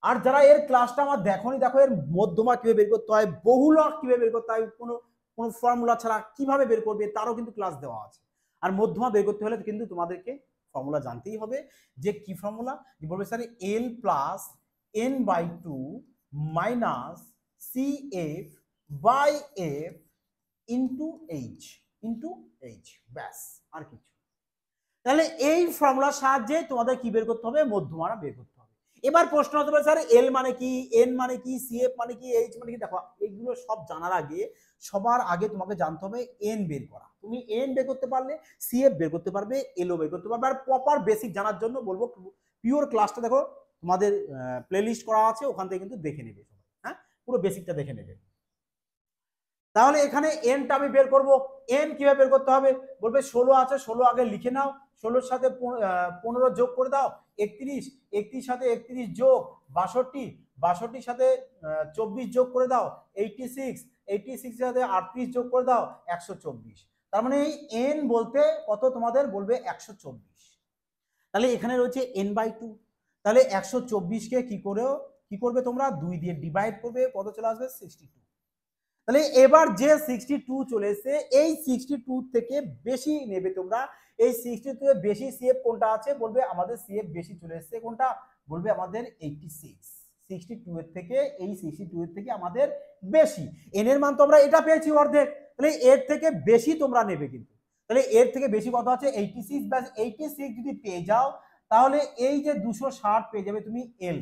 আর যারা এর ক্লাসটা আমার দেখোনি, দেখো এর মধ্যমা কিভাবে বের করতে হয়, বহুলক কিভাবে বের করতে হয়, কোনো কোনো ফর্মুলা ছাড়া কিভাবে বের করবে তারও কিন্তু ক্লাস দেওয়া আছে। আর মধ্যমা বের করতে হলে কিন্তু তোমাদেরকে ফর্মুলা জানতেই হবে। যে কি ফর্মুলা? বলবে sir L plus N by 2 minus C F by F into H, ব্যাস, আর কিছু। তাহলে এই ফর্মুলার সাহায্যে তোমাদের কি বের করতে হবে? মধ্যমাটা বের করতে হবে। এবার প্রশ্ন হতে পারে স্যার এল মানে কি, এন মানে কি, সিএফ মানে কি, এইচ মানে কি? দেখো এইগুলো সব জানার আগে সবার আগে তোমাকে জানতে হবে এন বের করা। তুমি এন বের করতে পারলে সিএফ বের করতে পারবে, এলও বের করতে পারবে। আর প্রপার বেসিক জানার জন্য বলবো পিওর ক্লাসটা দেখো, তোমাদের প্লেলিস্ট করা আছে, ওখান থেকে কিন্তু দেখে নেবে সবাই। হ্যাঁ, পুরো বেসিকটা দেখে নেবে। তাহলে এখানে এনটা আমি বের করব। এন কিভাবে বের করতে হবে? বলবে 16 আছে, 16 আগে লিখে নাও, 16 সাথে 15 যোগ করে দাও 31, 31 সাথে 31 যোগ 62, 62 সাথে 24 যোগ করে দাও 86, 86 সাথে 38 যোগ করে দাও 124। তার মানে এই এন বলতে কত তোমাদের বলবে 124। তাহলে এখানে রয়েছে n/2। তাহলে 124 কে কি করবে তোমরা 2 দিয়ে ডিভাইড করবে, কত চলে আসবে 62। তাহলে এবার যে 62 চলে এসেছে, এই 62 থেকে বেশি নেবে তোমরা। এই 62 থেকে বেশি সিএফ কোনটা আছে? বলবে আমাদের সিএফ বেশি চলে এসেছে কোনটা? বলবে আমাদের 86। 62 এর থেকে, এই 62 এর থেকে আমাদের বেশি। এন এর মান তো আমরা এটা পেয়েছি অর্ধেক, তাহলে এর থেকে বেশি তোমরা নেবে কিন্তু। তাহলে এর থেকে বেশি কত আছে? 86। ব্যাস 86 যদি পেয়ে যাও, তাহলে এই যে 260 পেয়ে যাবে তুমি এল,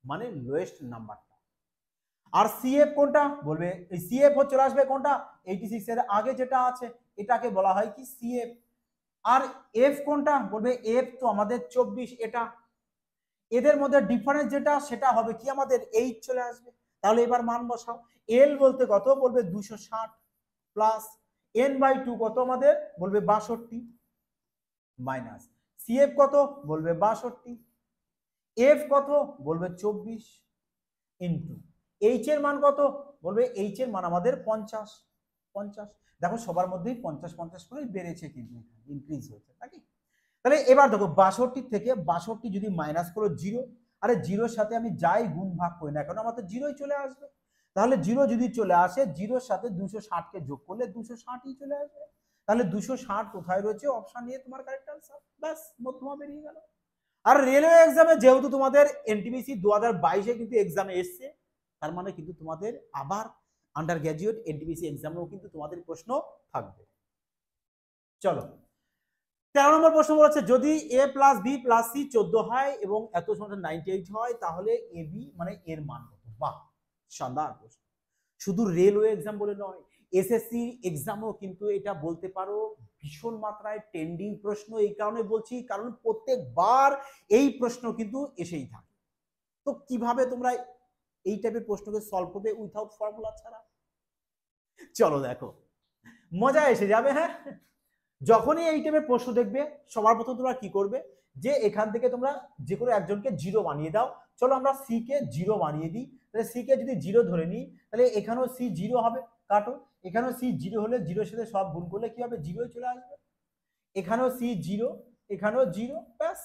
মানে লোয়েস্ট নাম্বার। আর সিএফ কোনটা? বলবে এই সিএফ চলে আসবে কোনটা? 86 এর আগে যেটা আছে এটাকে বলা হয় কি সিএফ। আর এফ কোনটা? বলবে এফ তো আমাদের 24, এটা। এদের মধ্যে ডিফারেন্স যেটা সেটা হবে কি আমাদের 8 চলে আসবে। তাহলে এবার মান বসাও। এল বলতে কত? বলবে 260 প্লাস n/2 কত আমাদের? বলবে 62 মাইনাস সিএফ কত? বলবে 62, এফ কত? বলবে 24 ইন্টু এইচ এর মান কত? বলবে এইচ এর মান আমাদের 50। 50 দেখো সবার মধ্যেই 50 50 করে বেড়েছে, কিন্তু ইনক্রিজ হয়েছে নাকি? তাহলে এবার দেখো 62 থেকে 62 যদি মাইনাস করো 0, আরে জিরোর সাথে আমি যাই গুণ ভাগ করি না কেন আমার তো জিরোই চলে আসবে। তাহলে জিরো যদি চলে আসে, জিরোর সাথে 260 কে যোগ করলে 260ই চলে আসবে। তাহলে 260 কোথায় রয়েছে? অপশন এ তোমার কারেক্ট আনসার। ব্যাস মধ্যমা বেরিয়ে গেল। আর রেলওয়ে এক্সামে যেহেতু তোমাদের এনটিপিসি 2022 এ কিন্তু এক্সামে এসছে, তার মানে কিন্তু তোমাদের আবার আন্ডার গ্র্যাজুয়েট এনটিপিসি এক্সামেও কিন্তু তোমাদের প্রশ্ন থাকবে। চলো 13 নম্বর প্রশ্ন বলছে, যদি a plus B plus C 14 হয় এবং এত সংখ্যা 98 হয়, তাহলে এ বি মানে এর মান কত? বাহ, শানদার প্রশ্ন। শুধু রেলওয়ে এক্সাম বলে নয়, এসএসসি এক্সামও কিন্তু এটা বলতে পারো ভীষণ মাত্রায় ট্রেন্ডিং প্রশ্ন। এই কারণে বলছি, কারণ প্রত্যেকবার এই প্রশ্ন কিন্তু এসেই থাকে। তো কিভাবে তোমরা এই টাইপের প্রশ্নকে সলভ করবে উইথাউট ফর্মুলা ছাড়া? চলো দেখো, মজা এসে যাবে। হ্যাঁ, যখনই এই টাইপের প্রশ্ন দেখবে, সবার প্রথম তোমরা কি করবে, যে এখান থেকে তোমরা যে কোনো একজনকে জিরো বানিয়ে দাও। চলো আমরা সি কে জিরো বানিয়ে দিই। তাহলে সি কে যদি জিরো ধরে নিই, তাহলে এখানেও সি জিরো হবে, কাটো। এখানেও সি জিরো হলে জিরোর সাথে সব গুণ করলে কি হবে? জিরোই চলে আসবে। এখানেও সি জিরো, এখানেও জিরো, ব্যাস।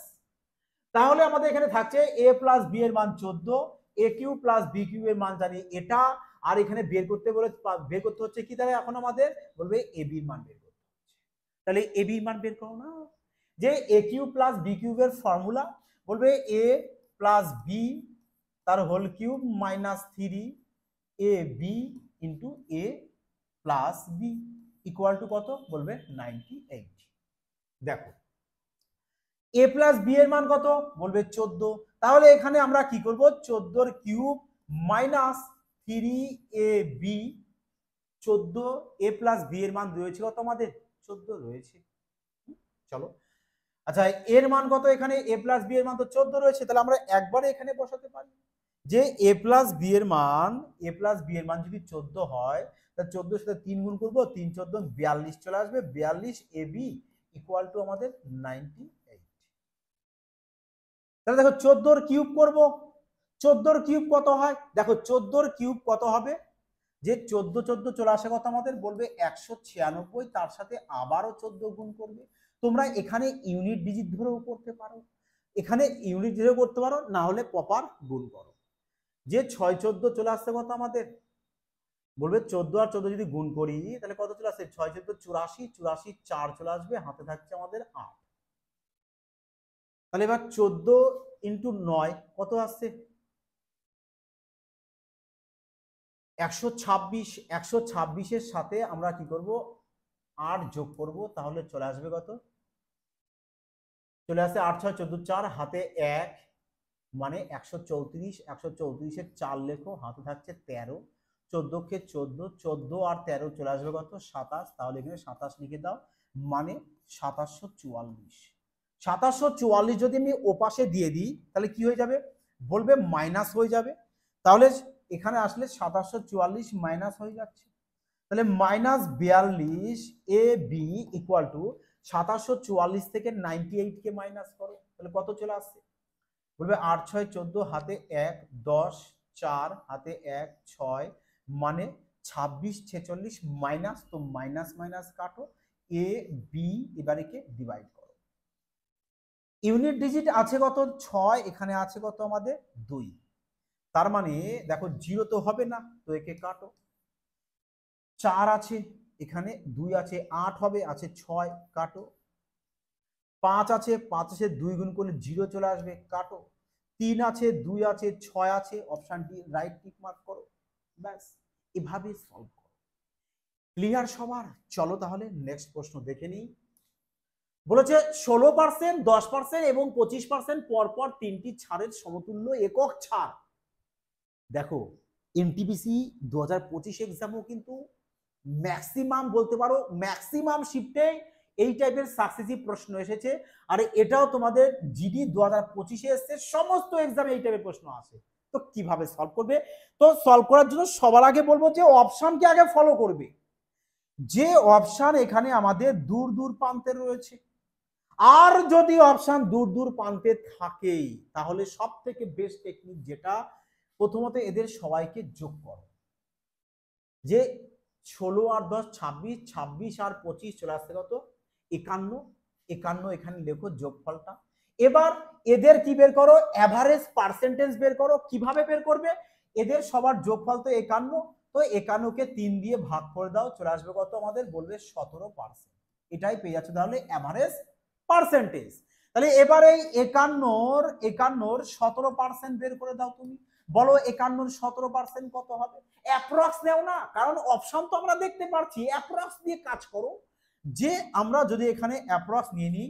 তাহলে আমাদের এখানে থাকছে এ প্লাস বি এর মান 14, এ কিউ প্লাস বি কিউ এর মান জানি এটা। আর এখানে বের করতে হচ্ছে কি? তাহলে এখন আমাদের বলবে এ বির মান বের করতে হচ্ছে। তাহলে এ বির মান বের করো না। যে এ কিউ প্লাস বি কিউবের ফর্মুলা, বলবে এ প্লাস বি তার whole cube minus 3 A B into A plus B equal to কত? বলবে 98। দেখো এ প্লাস বি এর মান কত? বলবে 14। তাহলে এখানে আমরা কি করব? 14 এর কিউব মাইনাস 3ab। 14 এ প্লাস বি এর মান রয়েছে কত আমাদের? 14 রয়েছে। চলো, আচ্ছা এর মান কত? এখানে এ প্লাস বি এর মান তো 14 রয়েছে, তাহলে আমরা একবারে এখানে বসাতে পারি যে এ প্লাস বি এর মান, এ প্লাস বি এর মান যদি 14 হয়, তাহলে 14 এর সাথে 3 গুণ করব, 3 14 42 চলে আসবে। 42 এ বি ইকুয়াল টু আমাদের 98। তাহলে দেখো 14 এর কিউব করব। 14 এর কিউব কত হয়? দেখো 14 এর কিউব কত হবে? যে 14 14 চলে আসে কত আমাদের? বলবে 196, তার সাথে আবারও 14 গুণ করবে। তোমরা এখানে ইউনিট ডিজিট ধরেও করতে পারো, এখানে ইউনিট ধরেও করতে পারো, না হলে প্রপার গুণ করো। যে 6 14 চলে আসছে কত আমাদের? বলবে 14 আর 14 যদি গুণ করি, তাহলে কত চলে আসছে? 6 14 84, 84 4 চলে আসবে, হাতে থাকছে আমাদের 8। তাহলে এবার 14 ইন্টু 9 কত আসছে? 126। 126-এর সাথে আমরা কি করব? 8 যোগ করব, তাহলে চলে আসবে কত? চলে আসছে 8 6 14 4, হাতে 1 মানে 134। 134-এর 4 লেখো, হাতে থাকছে 13। 14 কে 14, 14 আর 13 চলে আসবে কত? 27। তাহলে এখানে 27 লিখে দাও, মানে 2744। 2744 যদি আমি ওপাশে দিয়ে দিই, তাহলে কি হয়ে যাবে? বলবে মাইনাস হয়ে যাবে, তাহলে এখানে আসলে 2744 মাইনাস হয়ে যাচ্ছে, তাহলে -42 এ বি ইকুয়াল টু 2744 থেকে 98 কে মাইনাস করো, তাহলে কত চলে আসছে? বলবে 8 6 14 হাতে 1 10 4 হাতে 1 6 মানে 26 46 মাইনাস, তো মাইনাস মাইনাস কাটো, এ বি এবারে কে ডিভাইড করো। ইউনিট ডিজিট আছে কত? 6, এখানে আছে কত আমাদের 2, তার মানে দেখো 0 তো হবে না, তো একে কাটো। 4 আছে, এখানে 2 আছে, 8 হবে, আছে 6, কাটো। 5 আছে, 5 আছে 2 গুণ করলে 0 চলে আসবে, কাটো। 3 আছে, 2 আছে, 6 আছে, option D right tick mark করো, ব্যাস এভাবে সলভ করো। ক্লিয়ার সবার? চলো তাহলে নেক্সট প্রশ্ন দেখে নিই। বলেছে 16%, 10% এবং 25% পরপর তিনটি ছাড়ের সমতুল্য একক ছাড়। দেখো এনটিপিসি 2025 এক্সামও কিন্তু ম্যাক্সিমাম বলতে পারো ম্যাক্সিমাম শিফটে এই টাইপের সাকসেসিভ প্রশ্ন এসেছে, আর এটাও তোমাদের জিডি 2025 এসছে, সমস্ত এক্সামে এই টাইপের প্রশ্ন আসে। তো কিভাবে সলভ করবে? তো সলভ করার জন্য সবার আগে বলবো যে অপশনকে আগে ফলো করবে। যে অপশন এখানে আমাদের দূর দূর প্রান্তে রয়েছে, আর যদি অপশন দূর দূর প্রান্তে থাকেই তাহলে সব থেকে বেস্ট টেকনিক যেটা, প্রথমত এদের সবাইকে যোগ করো। যে 16 আর 10 26, 26 আর 25 চলে আসছে কত? 51, 51 এখানে লেখো যোগফলটা। এবার এদের কি বের করো? এভারেজ পার্সেন্টেজ বের করো। কিভাবে বের করবে? এদের সবার যোগফল তো 51, তো 51 কে 3 দিয়ে ভাগ করে দাও, চলে আসবে কত আমাদের? বলবে 17%। এটাই পেয়ে যাচ্ছে তাহলে এভারেজ পার্সেন্টেজ। তাহলে এবার এই 51 17% বের করে দাও তুমি। বলো 51 17% কত হবে? অ্যাপ্রক্স নেও না, কারণ অপশন তো আমরা দেখতে পাচ্ছি, অ্যাপ্রক্স দিয়ে কাজ করো। যে আমরা যদি এখানে অ্যাপ্রক্স নিয়ে নিই,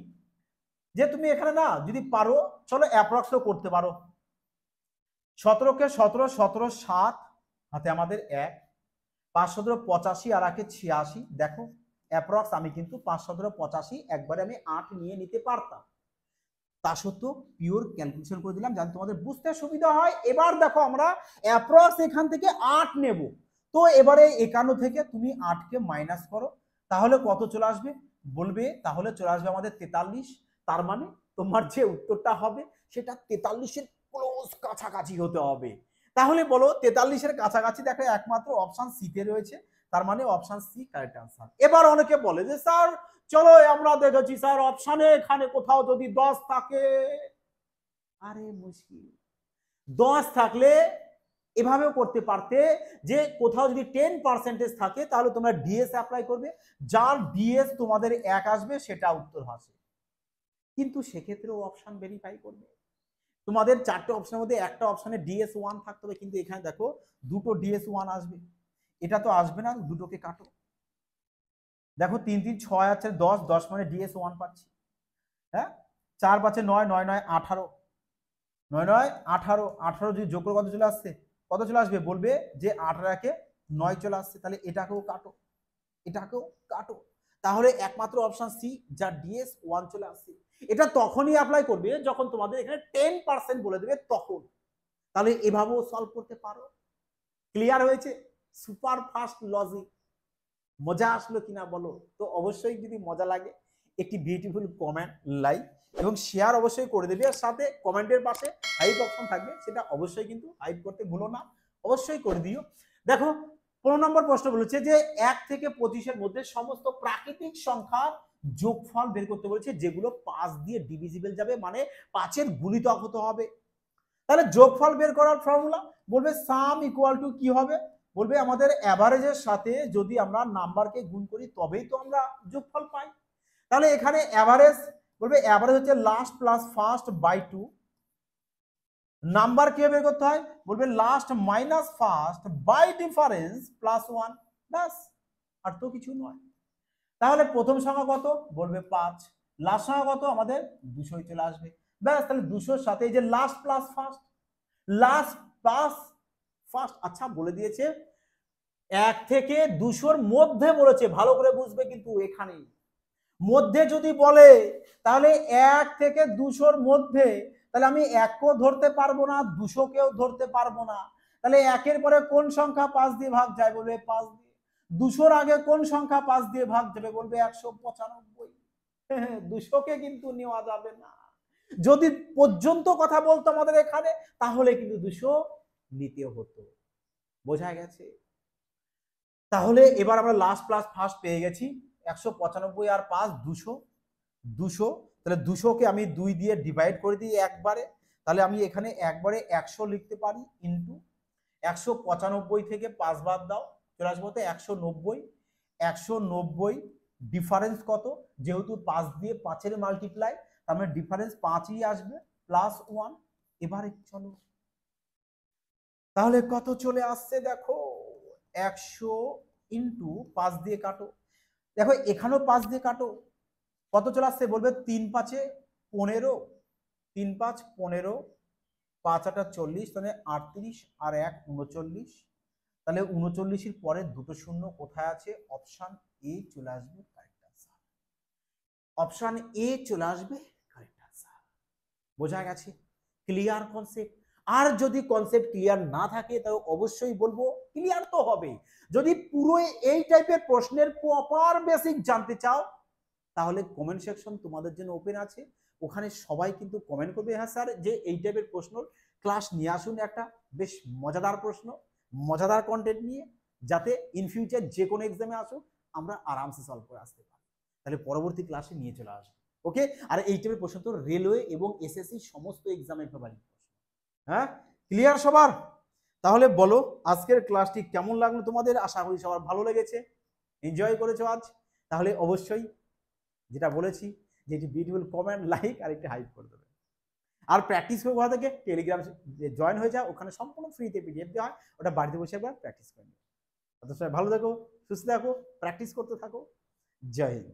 যে তুমি এখানে না যদি পারো চলো অ্যাপ্রক্সও করতে পারো। 17 কে 17, 17 7 হাতে আমাদের 1, 5 17 85 আর 1 86। দেখো অ্যাপ্রক্স আমি কিন্তু 5 17 85 একবারে আমি 8 নিয়ে নিতে পারতাম, তা সত্ত্বেও পিওর ক্যালকুলেশন করে দিলাম যাতে তোমাদের বুঝতে সুবিধা হয়। এবার দেখো আমরা অ্যাপ্রক্স এখান থেকে 8 নেব, তো এবারে 51 থেকে তুমি 8 কে মাইনাস করো, তাহলে কত চলে আসবে? বলবে তাহলে চলে আসবে আমাদের 43। তার মানে তোমার যে উত্তরটা হবে সেটা 43 এর ক্লোজ কাছাকাছি হতে হবে। তাহলে বলো 43 এর কাছাকাছি দেখো একমাত্র অপশন সি তে রয়েছে, তার মানে অপশন সি কারেক্ট আনসার। এবার অনেকে বলে যে স্যার চলো আমরা দেখেছি স্যার অপশনে এখানে কোথাও যদি 10 থাকে, আরে মুশকিল। 10 থাকলে এভাবেও করতে পারতে যে কোথাও যদি 10% থাকে তাহলে তোমরা ডিএস অ্যাপ্লাই করবে, যার ডিএস তোমাদের 1 আসবে সেটা উত্তর হবে, কিন্তু সেক্ষেত্রেও অপশন ভেরিফাই করবে। তোমাদের 4টে অপশনের মধ্যে একটা অপশনে ডিএস 1 থাকতে হবে, কিন্তু এখানে দেখো দুটো ডিএস 1 আসবে, এটা তো আসবে না, দুটোকে কাটো। দেখো 3 3 6 আছে 10, 10 মানে ডিএস 1 পাচ্ছি। হ্যাঁ 4 5 9, 9 9 18, 9 9 18, 18 যদি যোগ করে কত চলে আসছে? কত চলে আসবে? বলবে যে 18 কে 9 চলে আসছে, তাহলে এটাকেও কাটো, এটাকেও কাটো। তাহলে একমাত্র অপশন সি যার ডিএস 1 চলে আসছে। এটা তখনই অ্যাপ্লাই করবে যখন তোমাদের এখানে 10% বলে দেবে তখন, তাহলে এভাবেও সলভ করতে পারো। ক্লিয়ার হয়েছে? Super fast logic. মজা আসলো কিনা বলো? তো অবশ্যই যদি মজা লাগে একটি বিউটিফুল কমেন্ট, লাইক এবং শেয়ার অবশ্যই করে দেবে, আর সাথে কমেন্টের পাশে হাইপ অপশন থাকবে, সেটা অবশ্যই কিন্তু হাইপ করতে ভুলো না, অবশ্যই করে দিও। দেখো 15 নম্বর প্রশ্ন বলেছে যে 1 থেকে 25 এর মধ্যে সমস্ত প্রাকৃতিক সংখ্যার যোগফল বের করতে বলেছে যেগুলো 5 দিয়ে ডিভিজিবল যাবে, মানে 5 এর গুণিতক হতে হবে। তাহলে যোগফল বের করার ফর্মুলা বলবে সাম ইকুয়াল টু কি হবে? বলবে আমাদের অ্যাভারেজের সাথে যদি আমরা নাম্বারকে গুণ করি তবেই তো আমরা যোগফল পাই। তাহলে এখানে অ্যাভারেজ বলবে অ্যাভারেজ হচ্ছে last plus first by 2। Number কি বের করতে হয়? বলবে last minus first by difference plus 1, ব্যাস, আর তো কিছু নয়। তাহলে প্রথম সংখ্যা কত? বলবে 5, লাস্ট সংখ্যা কত? আমাদের 200 চলে আসবে, ব্যাস। তাহলে 200 সাথে এই যে last plus first, last plus first. আচ্ছা বলে দিয়েছে 1 থেকে 200 মধ্যে বলেছে, ভালো করে বুঝবে কিন্তু এখানে মধ্যে যদি বলে তাহলে 1 থেকে 200 মধ্যে তাহলে আমি 1কেও ধরতে পারবো না, 200কেও ধরতে পারবো না। তাহলে 1-এর পরে কোন সংখ্যা 5 দিয়ে ভাগ যায়? বলবে 5 দিয়ে। 200-র আগে কোন সংখ্যা 5 দিয়ে ভাগ যাবে? বলবে 195। 200কে কিন্তু নেওয়া যাবে না। যদি পর্যন্ত কথা বলতো আমাদের এখানে, তাহলে কিন্তু 200 নিতে হতো। বোঝা গেছে? তাহলে এবার আমরা লাস্ট প্লাস ফার্স্ট পেয়ে গেছি। 195 আর 5 200। 200, তাহলে 200কে আমি 2 দিয়ে ডিভাইড করে দিই একবারে। তাহলে আমি এখানে একবারে 100 লিখতে পারি ইনটু 195 থেকে 5 বাদ দাও, চলে আসবো তো 190। 190 ডিফারেন্স কত? যেহেতু 5 দিয়ে 5-এর মাল্টিপ্লাই, তার মানে ডিফারেন্স 5ই আসবে প্লাস 1। এবারে চলো, তাহলে কত চলে আসছে দেখো, 100 ইনটু 5 দিয়ে কাটো। দেখো এখানেও 5 দিয়ে কাটো, কত চলে আসছে? বলবে 3 5-এ 15, 3 5 15, 5 8 40, তাহলে 38 আর 1 39। তাহলে 39-এর পরে দুটো শূন্য কোথায় আছে? অপশন এ চলে আসবে কারেক্ট আনসার। অপশন এ চলে আসবে কারেক্ট আনসার। বোঝা গেছে? Clear concept? আর যদি কনসেপ্ট ক্লিয়ার না থাকে তাহলে অবশ্যই বলবো ক্লিয়ার তো হবে। যদি পুরো এই টাইপের প্রশ্নের প্রপার বেসিক জানতে চাও, তাহলে কমেন্ট সেকশন তোমাদের জন্য ওপেন আছে। ওখানে সবাই কিন্তু কমেন্ট করবে, হ্যাঁ স্যার যে এই টাইপের প্রশ্ন ক্লাস নিয়ে আসুন, একটা বেশ মজাদার প্রশ্ন, মজাদার কন্টেন্ট নিয়ে, যাতে ইন ফিউচার যে কোনো এক্সামে আসুক আমরা আরামসে সলভ করে আসতে পারি। তাহলে পরবর্তী ক্লাসে নিয়ে চলে আসবো। ওকে? আর এই টাইপের প্রশ্ন তো রেলওয়ে এবং এসএসসি সমস্ত এক্সামের ফেভারিট প্রশ্ন। হ্যাঁ, ক্লিয়ার সবার? তাহলে বলো আজকের ক্লাসটি কেমন লাগলো তোমাদের? আশা করি সবার ভালো লেগেছে, এনজয় করেছো আজ। তাহলে অবশ্যই যেটা বলেছি যে একটি বিউটিফুল কমেন্ট, লাইক আর একটি হাইপ করে দেবে। আর প্র্যাকটিস করবো থেকে টেলিগ্রাম জয়েন হয়ে যাও, ওখানে সম্পূর্ণ ফ্রিতে পিডিএফ দেওয়া হয়, ওটা বাড়িতে বসে একবার প্র্যাকটিস করে নিও। সবাই ভালো থাকো, সুস্থ থাকো, প্র্যাকটিস করতে থাকো। জয় হিন্দ।